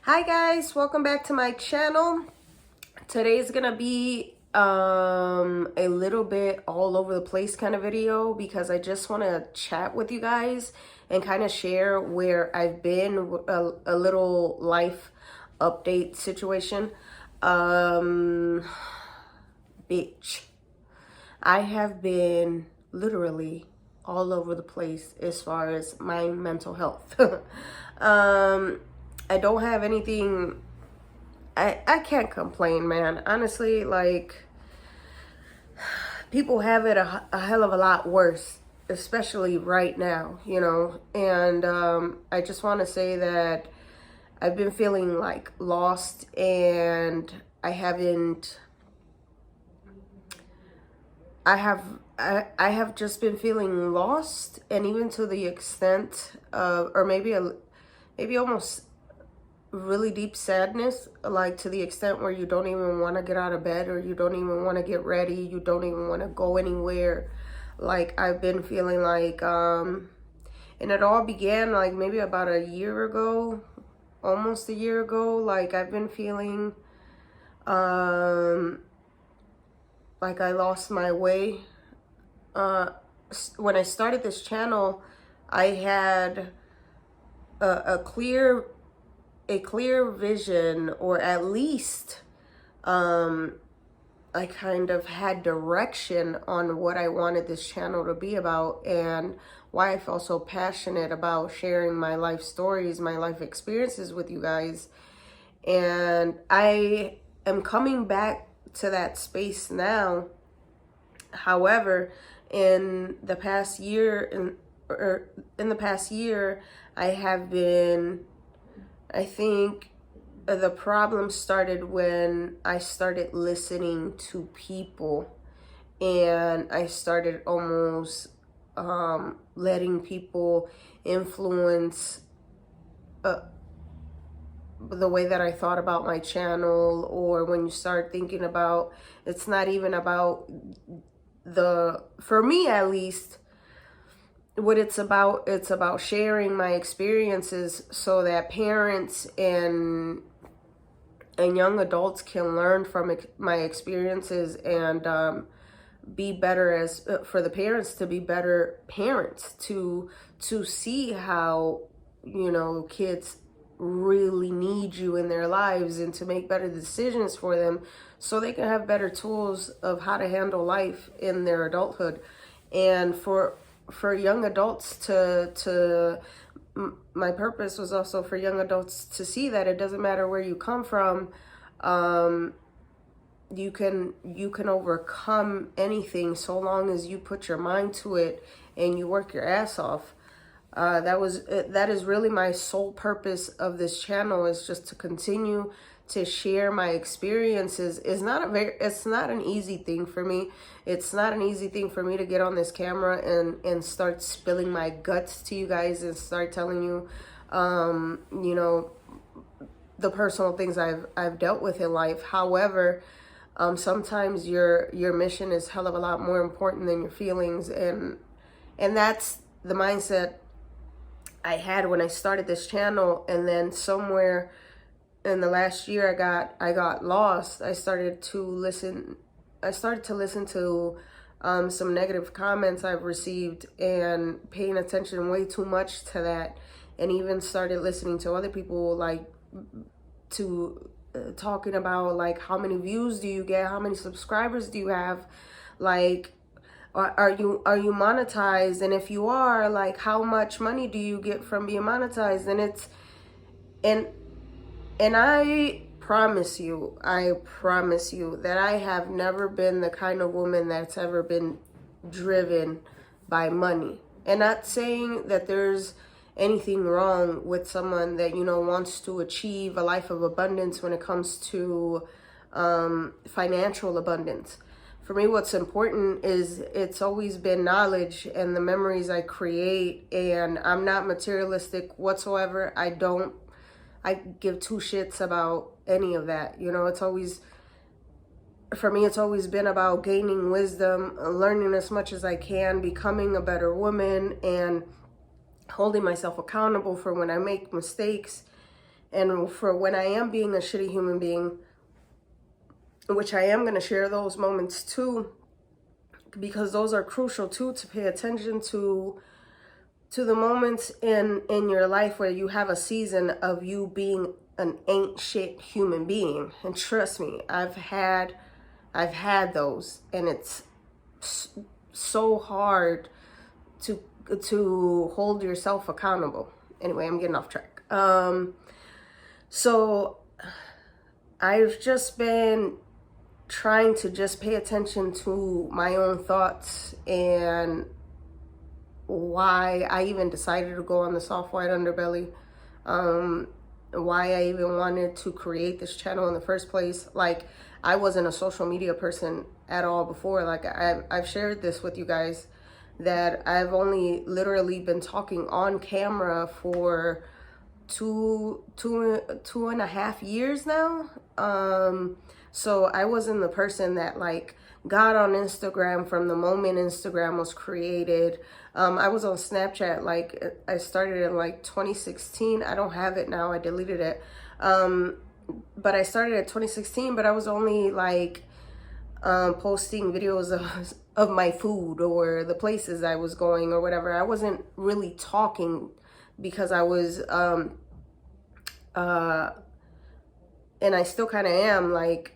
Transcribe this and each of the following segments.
Hi guys, welcome back to my channel. Today's gonna be a little bit all over the place kind of video because I just want to chat with you guys and kind of share where I've been, a little life update situation. Bitch, I have been literally all over the place as far as my mental health. I don't have anything. I can't complain, man. Honestly, like, people have it a hell of a lot worse, especially right now, you know. And I just want to say that I've been feeling like lost, and I haven't. I have just been feeling lost, and even to the extent of, or maybe almost really deep sadness, like to the extent where you don't even want to get out of bed, or you don't even want to get ready, you don't even want to go anywhere. Like, I've been feeling like and it all began like maybe about a year ago, almost a year ago. Like, I've been feeling like I lost my way. When I started this channel, I had a clear vision, or at least I kind of had direction on what I wanted this channel to be about, and why I felt so passionate about sharing my life stories, my life experiences with you guys. And I am coming back to that space now. However, in the past year, in the past year, I have been, I think the problem started when I started listening to people, and I started almost letting people influence the way that I thought about my channel. Or when you start thinking about, it's not even about for me at least, what it's about sharing my experiences so that parents and young adults can learn from my experiences, and be better, as for the parents to be better parents, to see how, you know, kids really need you in their lives, and to make better decisions for them so they can have better tools of how to handle life in their adulthood. And for young adults my purpose was also for young adults to see that it doesn't matter where you come from. You can overcome anything so long as you put your mind to it and you work your ass off. That is really my sole purpose of this channel, is just to continue to share my experiences. It's not an easy thing for me. It's not an easy thing for me to get on this camera and start spilling my guts to you guys, and start telling you, you know, the personal things I've dealt with in life. However, sometimes your mission is hell of a lot more important than your feelings, and that's the mindset I had when I started this channel. And then somewhere in the last year, I got lost. I started to listen to some negative comments I've received, and paying attention way too much to that, and even started listening to other people, like, to talking about, like, how many views do you get, how many subscribers do you have, like, are you monetized, and if you are, like, how much money do you get from being monetized? And I promise you that I have never been the kind of woman that's ever been driven by money. And not saying that there's anything wrong with someone that, you know, wants to achieve a life of abundance when it comes to financial abundance. For me, what's important is, it's always been knowledge and the memories I create, and I'm not materialistic whatsoever. I give two shits about any of that. You know, for me, it's always been about gaining wisdom, learning as much as I can, becoming a better woman, and holding myself accountable for when I make mistakes, And for when I am being a shitty human being, which I am going to share those moments too, because those are crucial too, to pay attention to the moments in your life where you have a season of you being an ain't shit human being. And trust me, I've had those, and it's so hard to hold yourself accountable. Anyway, I'm getting off track. So I've just been trying to just pay attention to my own thoughts and why I even decided to go on the soft white underbelly, why I even wanted to create this channel in the first place. Like, I wasn't a social media person at all before. Like, I've shared this with you guys, that I've only literally been talking on camera for two and a half years now. So I wasn't the person that like got on Instagram from the moment Instagram was created. I was on Snapchat, like I started in like 2016. I don't have it now, I deleted it. But I started at 2016, but I was only like posting videos of my food or the places I was going or whatever. I wasn't really talking because I was and I still kind of am, like,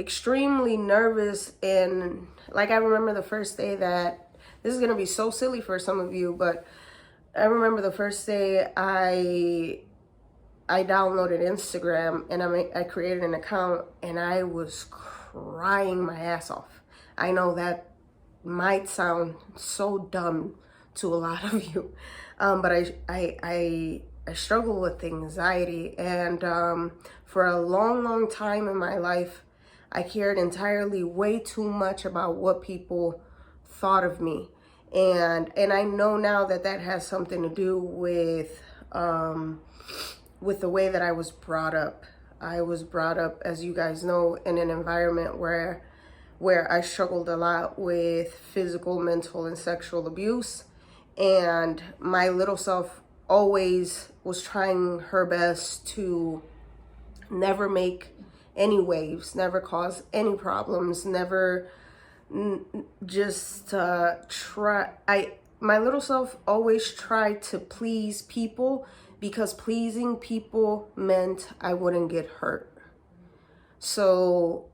extremely nervous. And like, I remember the first day that, this is gonna be so silly for some of you, but I remember the first day I downloaded Instagram, and I created an account, and I was crying my ass off. I know that might sound so dumb to a lot of you, but I struggle with anxiety, and for a long time in my life, I cared entirely way too much about what people thought of me. And I know now that that has something to do with the way that I was brought up. I was brought up, as you guys know, in an environment where I struggled a lot with physical, mental, and sexual abuse. And my little self always was trying her best to never make any waves, never cause any problems, never just try. My little self always tried to please people, because pleasing people meant I wouldn't get hurt. So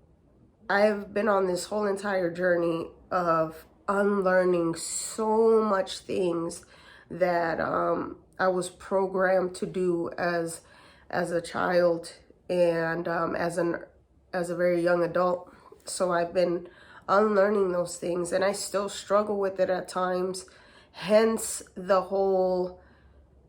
I've been on this whole entire journey of unlearning so much things that I was programmed to do as a child and as a very young adult. So I've been unlearning those things, and I still struggle with it at times. Hence the whole,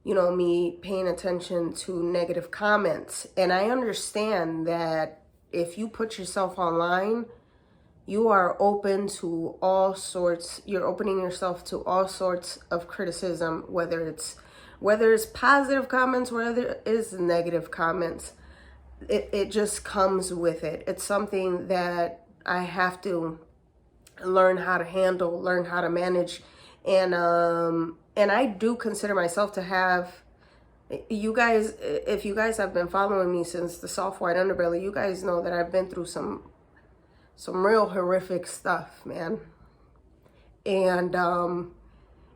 you know, me paying attention to negative comments. And I understand that if you put yourself online, you are open to all sorts, you're opening yourself to all sorts of criticism, whether it's positive comments, whether it is negative comments. It just comes with it. It's something that I have to learn how to handle, learn how to manage. And I do consider myself to have, you guys, if you guys have been following me since the soft white underbelly, you guys know that I've been through some real horrific stuff, man. And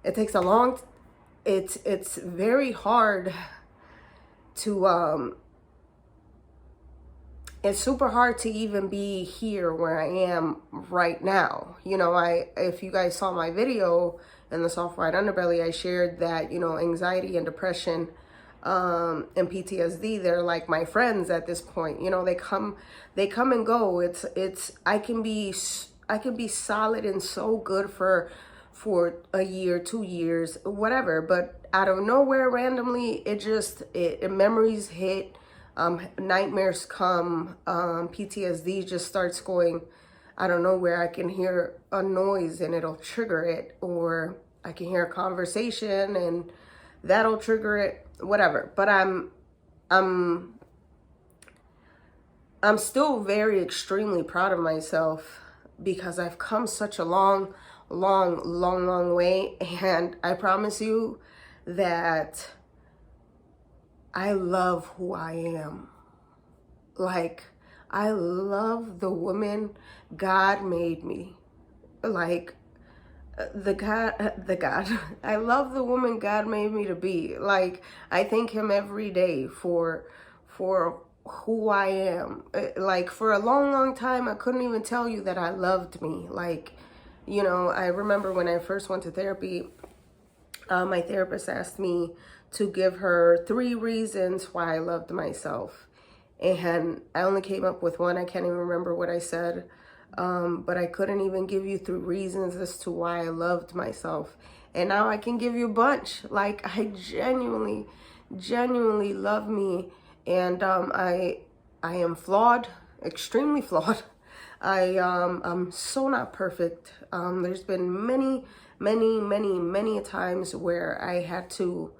it takes a long, it's very hard to it's super hard to even be here where I am right now. You know, if you guys saw my video in the soft white underbelly, I shared that, you know, anxiety and depression and PTSD, they're like my friends at this point. You know, they come and go. I can be solid and so good for a year, 2 years, whatever, but out of nowhere, randomly, memories hit. Nightmares come, PTSD just starts going, I don't know, where I can hear a noise and it'll trigger it, or I can hear a conversation and that'll trigger it, whatever. But I'm still very extremely proud of myself, because I've come such a long way. And I promise you that I love who I am. Like, I love the woman God made me. Like, the God. I love the woman God made me to be. Like, I thank him every day for who I am. Like, for a long time, I couldn't even tell you that I loved me. Like, you know, I remember when I first went to therapy, my therapist asked me to give her 3 reasons why I loved myself. And I only came up with one. I can't even remember what I said. But I couldn't even give you 3 reasons as to why I loved myself. And now I can give you a bunch. Like, I genuinely love me. And I am flawed, extremely flawed. I'm so not perfect. There's been many times where I had to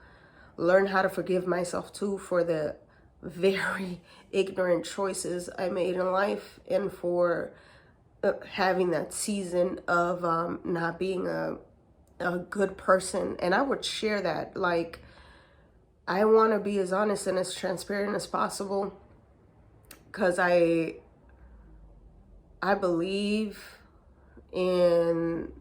learn how to forgive myself too for the very ignorant choices I made in life, and for having that season of not being a good person. And I would share that. Like, I want to be as honest and as transparent as possible, because I believe in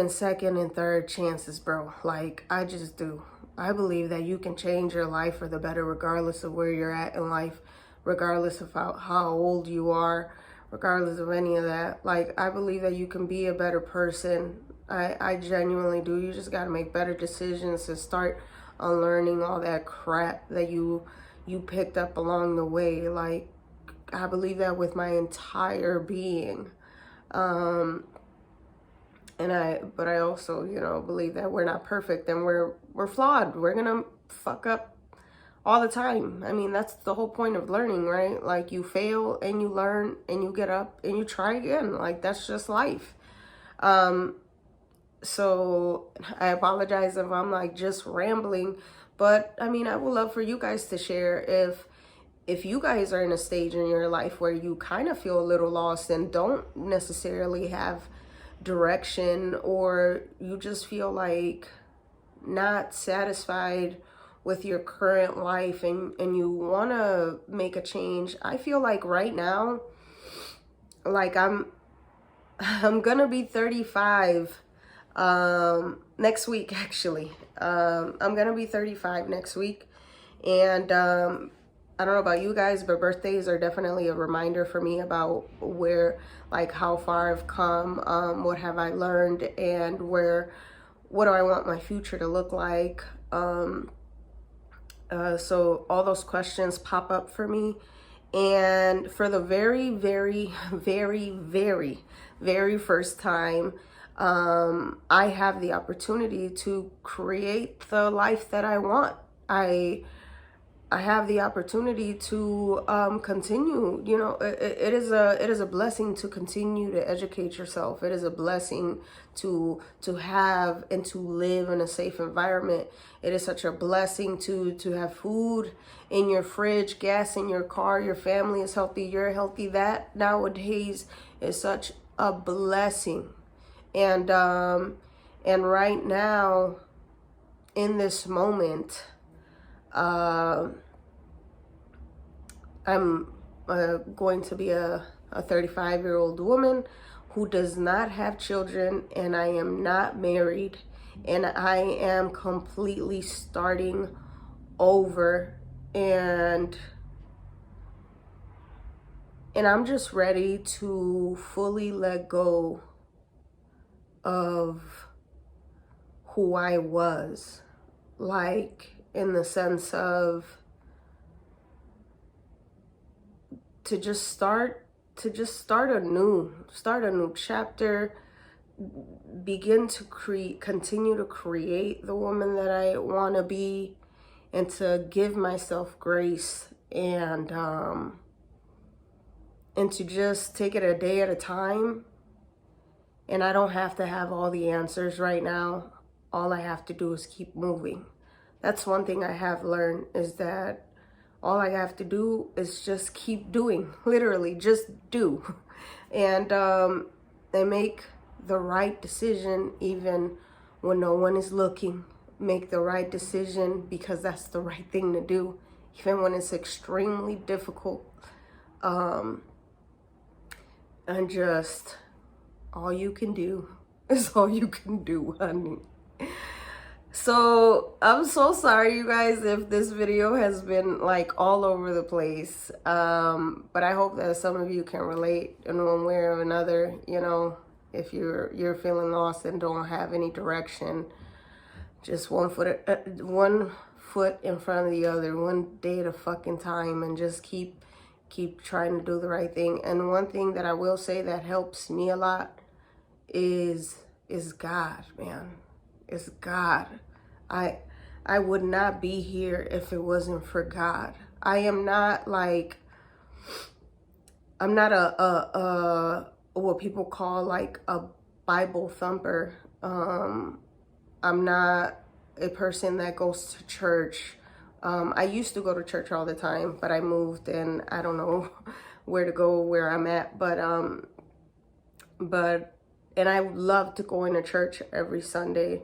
second and third chances, bro. Like, I just do. I believe that you can change your life for the better regardless of where you're at in life, regardless of how old you are, regardless of any of that. Like, I believe that you can be a better person. I genuinely do. You just got to make better decisions to start unlearning all that crap that you picked up along the way. Like, I believe that with my entire being. But I also, you know, believe that we're not perfect and we're flawed. We're gonna fuck up all the time. I mean, that's the whole point of learning, right? Like, you fail and you learn and you get up and you try again. Like, that's just life. So I apologize if I'm like just rambling, but I mean, I would love for you guys to share if you guys are in a stage in your life where you kind of feel a little lost and don't necessarily have direction, or you just feel like not satisfied with your current life and you want to make a change. I feel like right now, like I'm gonna be 35 next week, actually. I'm gonna be 35 next week, and I don't know about you guys, but birthdays are definitely a reminder for me about where, like, how far I've come, what have I learned, and what do I want my future to look like. So all those questions pop up for me. And for the very first time, I have the opportunity to create the life that I want. I have the opportunity to continue. You know, it is a blessing to continue to educate yourself. It is a blessing to have and to live in a safe environment. It is such a blessing to have food in your fridge, gas in your car, your family is healthy, you're healthy. That nowadays is such a blessing. And right now, in this moment, I'm going to be a 35-year-old woman who does not have children, and I am not married, and I am completely starting over, and I'm just ready to fully let go of who I was, like, in the sense of to just start a new chapter, begin to continue to create the woman that I want to be, and to give myself grace, and to just take it a day at a time. And I don't have to have all the answers right now. All I have to do is keep moving. That's one thing I have learned, is that all I have to do is just keep doing. Literally, just do. And make the right decision even when no one is looking, make the right decision because that's the right thing to do, even when it's extremely difficult. And just all you can do is all you can do, honey. So I'm so sorry, you guys, if this video has been like all over the place. But I hope that some of you can relate in one way or another. You know, if you're feeling lost and don't have any direction, just one foot in front of the other, one day at a fucking time, and just keep trying to do the right thing. And one thing that I will say that helps me a lot is God, man. It's God. I would not be here if it wasn't for God. I'm not a what people call like a Bible thumper. I'm not a person that goes to church. I used to go to church all the time, but I moved and I don't know where to go, where I'm at. And I love to go into church every Sunday.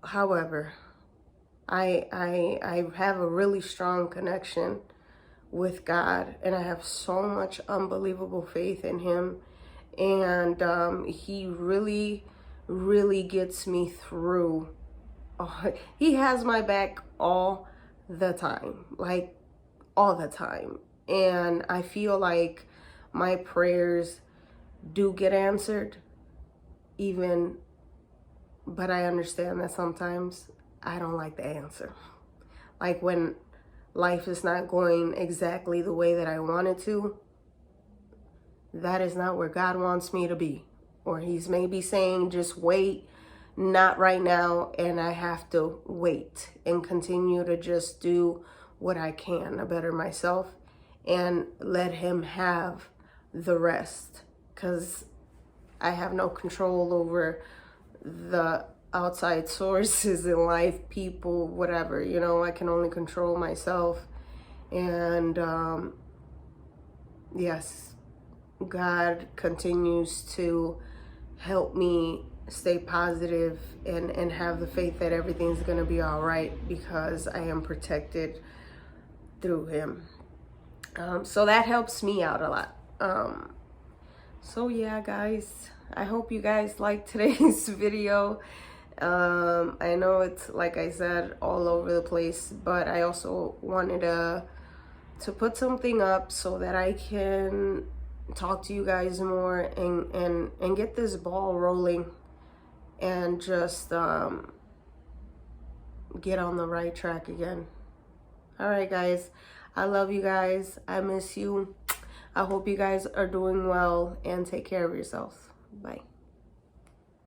However, I have a really strong connection with God, and I have so much unbelievable faith in him. And he really, really gets me through. He has my back all the time, like all the time. And I feel like my prayers do get answered, but I understand that sometimes I don't like the answer. Like when life is not going exactly the way that I want it to, that is not where God wants me to be. Or he's maybe saying, just wait, not right now, and I have to wait and continue to just do what I can to better myself and let him have the rest, because I have no control over the outside sources in life, people, whatever. You know, I can only control myself. And yes, God continues to help me stay positive and have the faith that everything's gonna be all right, because I am protected through him. So that helps me out a lot. So yeah, guys, I hope you guys liked today's video. I know it's, like I said, all over the place, but I also wanted to put something up so that I can talk to you guys more and get this ball rolling and just get on the right track again. All right, guys, I love you guys. I miss you. I hope you guys are doing well, and take care of yourselves. Bye.